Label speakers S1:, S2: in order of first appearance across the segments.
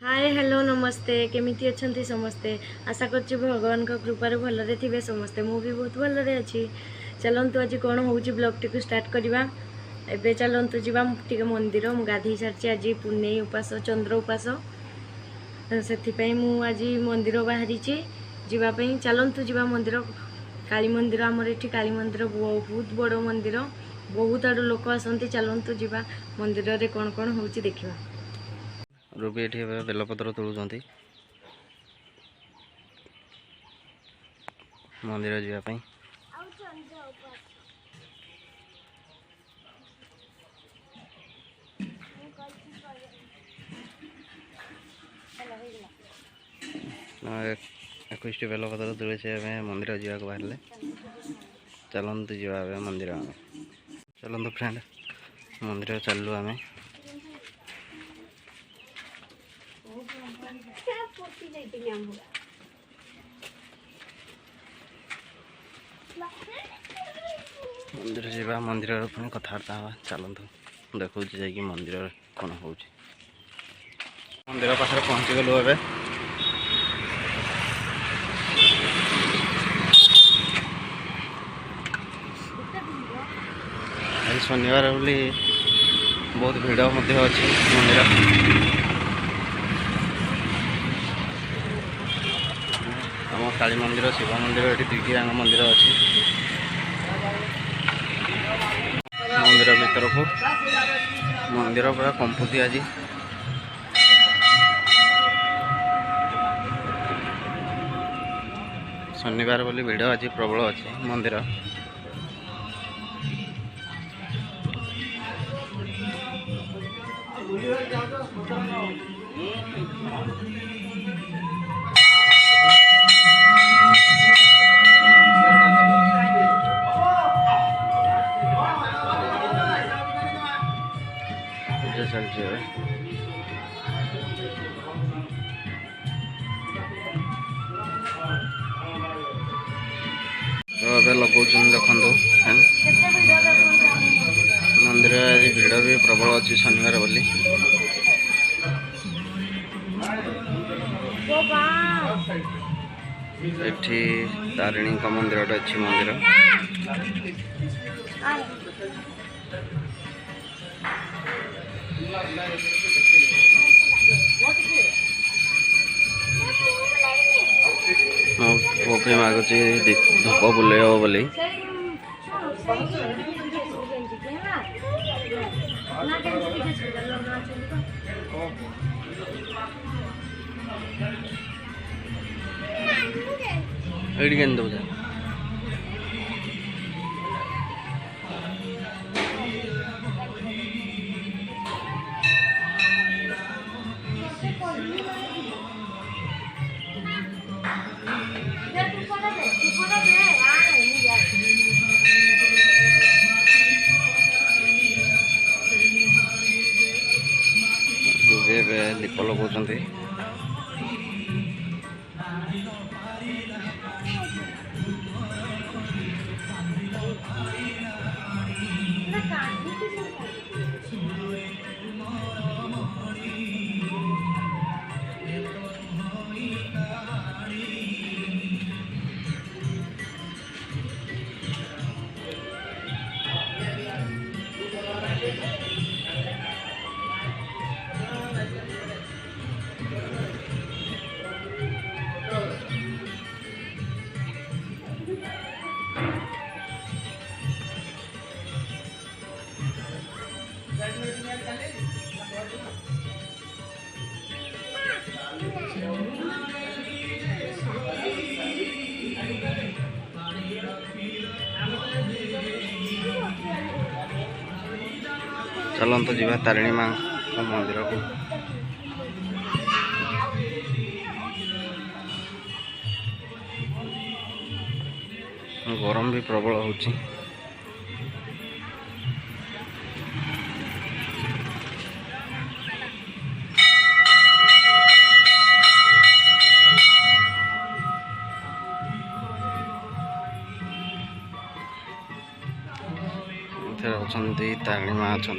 S1: Hi hello नमस्ते केमिति अच्छंती समस्ते आशा करछि भगवान का कृपारे भलरे थिबे समस्ते मु भी बहुत भलरे अछि। चलंतु आज कोन होउछि ब्लॉग टी को स्टार्ट करिबा। एबे चलंतु जिबा टिके मंदिर मु गाधी सारछि आज पुण्य उपास चंद्र उपास सेथि पई मु आज मंदिर बाहरी छि जिबा पई। चलंतु जिबा मंदिर काली मंदिर हमर एठी काली मंदिर बहुत बड़ मंदिर बहुत आडू लोक आसंती। चलंतु जिबा मंदिर रे कोन कोन होउछि देखिबा।
S2: रुबी एठी बेलपत्र तोड़ुଛନ୍ତି मंदिर जीवा पई। एकुशटी बेलपत्र तोड़े से मंदिर जीवा को बाहर चलतु जीवा मंदिर। चलतु फ्रेंड मंदिर चलू आम मंदिर जीवा मंदिर पुणी कथबार्ता हाँ चलतु देखा जा मंदिर कौन हो मंदिर पाखे पहुँची गलु ए शनिवार बोली बहुत भिड़ अच्छी मंदिर। आम काली मंदिर शिव मंदिर ये दुईटांग मंदिर अच्छी मंदिर भीतर को मंदिर पूरा कंपुची आज शनिवार बोली भिड़ आज प्रबल अच्छी मंदिर। चलছে तो लगौन देखु मंदिर आज भिड़ भी प्रबल अच्छी शनिवार बोली। एठी तारिणी का मंदिर अच्छी मंदिर ओके मागुची धूप बुले बोली एडी केन दो दीप लगौं। चलतु जीवा तारिणी माँ मंदिर को। गरम भी प्रबल होची तारिणी माँ अच्छा।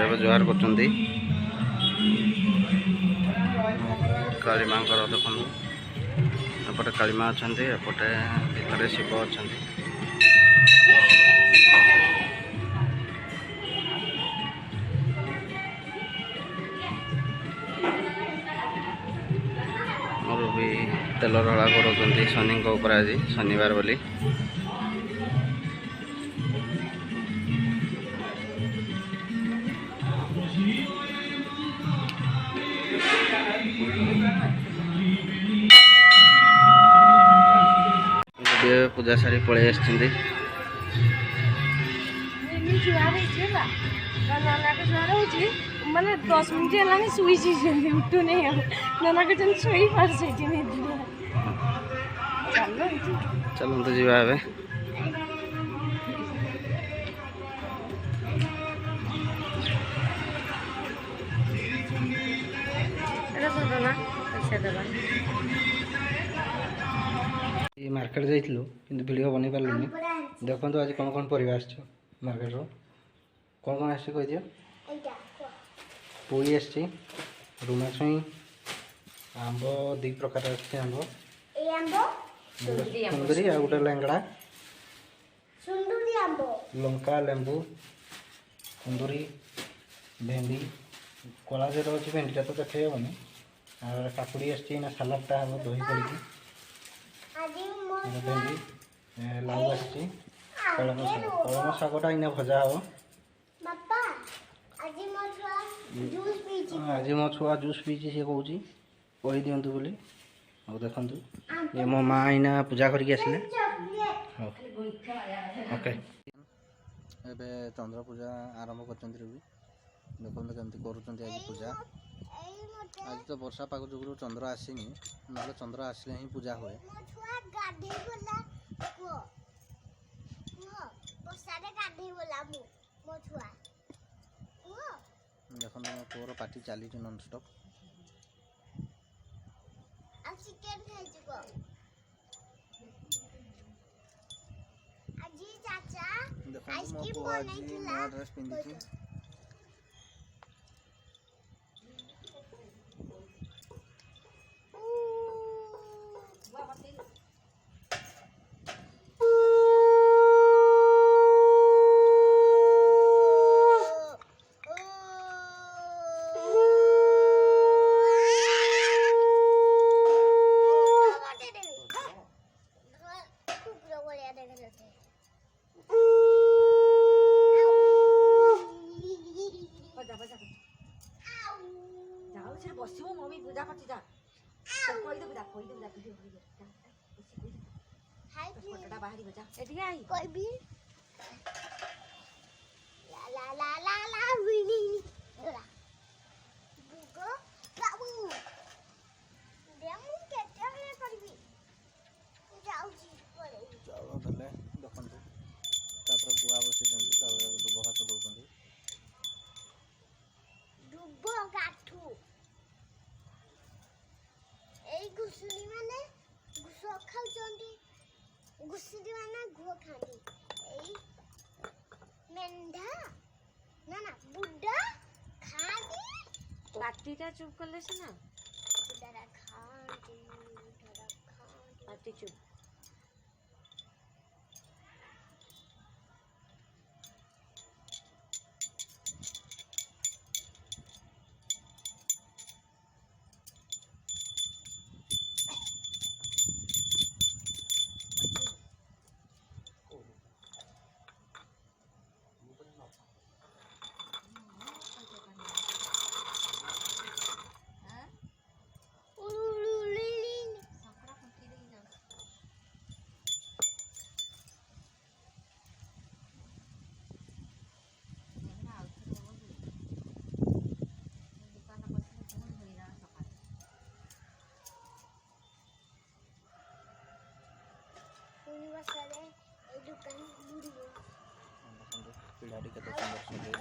S2: ଏବେ ଜୁହାର କରୁଛନ୍ତି କାଳୀ ମାଙ୍କର। ଦେଖନ୍ତୁ ଏପଟେ କାଳୀ ମା ଅଛନ୍ତି, ଏପଟେ ଭିତରେ ଶିବ ଅଛନ୍ତି। ରୁବି ତେଲ ଢଳା କରୁଛନ୍ତି ଶନିଙ୍କ ଉପରେ, ଆଜି ଶନିବାର ବୋଲି। ପୂଜା ସାରି ପଳେଇ ଆସିଛନ୍ତି।
S1: ମାନେ 10 ମିନିଟ୍ ହେଲାଣି ଶୋଇଛି, ଉଠୁନି ଆଉ। ନନା କହିଛନ୍ତି ଶୋଇ ପାରୁଛି।
S2: ଚାଲନ୍ତୁ ଯିବା ଏବେ। मार्केट जाइलु किंतु वीडियो बनी पारलुनी। देखो आज कौन कौन परिवा आछ मार्केट रो, कौन कौन आछ कह दियो। पुई आछ, रुमा छुई, आंब 2 प्रकार आछ। आंब ए आंब सुंदरी आ गोटे लेंगड़ा सुंदरी आंब, लंका लेंबू सुंदरी, भेंडी कला जे रोज भेंडीटा तो देखे हेबनी। आ काकुड़ी आछ ना सलाडटा हम दही पड़ी भेंडी, लाउ आछी, कलम शागटा इना भजा हम। आज मो छुआ जूस पीची सी कहूँ कही दिंतु बोली। देखु ये मो माँ इना पूजा करके आसले। ओके एबे चंद्र पूजा आरंभ कर रुबी। देखो केमती करुँच आज पूजा। आज तो वर्षा पाग जो चंद्र आसीनी, ना चंद्र आसले ही पूजा हुए। देखो मो पुअर पार्टी चली नॉनस्टॉप। देखो मो पुआ आज नया ड्रेस पिंधि।
S1: घुसुरी माने घुओ खाती एई मेंढा ना ना बुड्ढा खाती पाटीटा चुप करले से ना बुड्ढा खाती पाटी चुप।
S2: पिढ़ाटी के सुंदर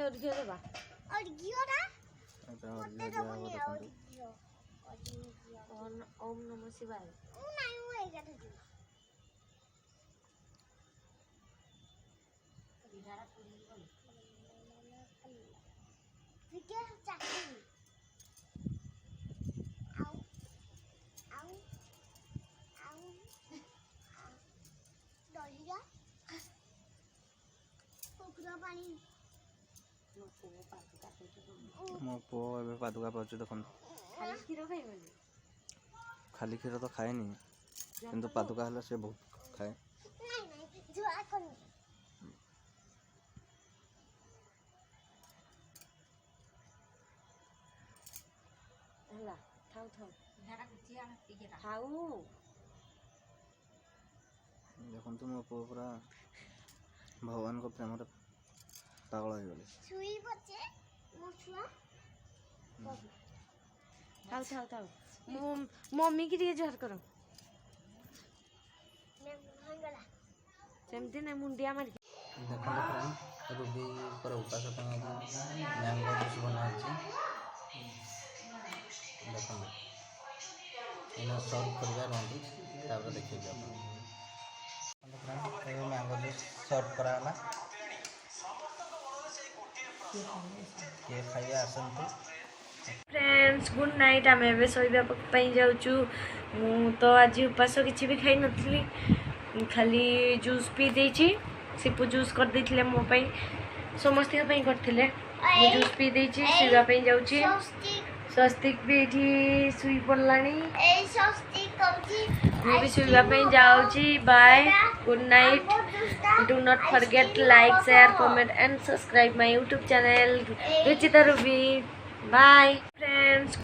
S1: अर्घ्य देबा
S2: अच्छा अर्घ्य दिया हो देखंतु
S1: ओम नमः शिवाय
S2: मो पुओ एबे पादुका पाउछ देखंतु
S1: खाली क्षीर खाइबनी
S2: खाली क्षीर तो खाएनी किंतु पादुका हला से बहुत खाए
S1: हला थाउ थाउ
S2: देखंतु मो पुओ पूरा भगवान को प्रेम रे पागल हो गले
S1: थाउ मम्मी की ଟିକେ ଜୁହାର କର ସେମିତି ନା ମୁଣ୍ଡିଆ ମାରି
S2: देखंतु फ्रेंड रूबी पर उपास ପାଇଁ मैंगो जूस बनाइछि देखंतु इना सर्व करबा रंदी तापर देखिए अपन फ्रेंड ए मैंगो जूस सर्व कराला ये खाइए आसंतु
S1: फ्रेंड्स गुड नाइट आम ए शोवा जाऊँ मु तो आज उपास किसी भी खाई नी खाली जूस पी देछि सिपु जूस कर देथिले मो पई समस्त करथिले जूस पी देछि शोवा जाऊँ स्वस्तिक भी एठी सुई पड़लानी मैं भी शोवा जाऊँ bye good night do not forget like share comment and subscribe my YouTube channel Ruchita Ruby bye friends.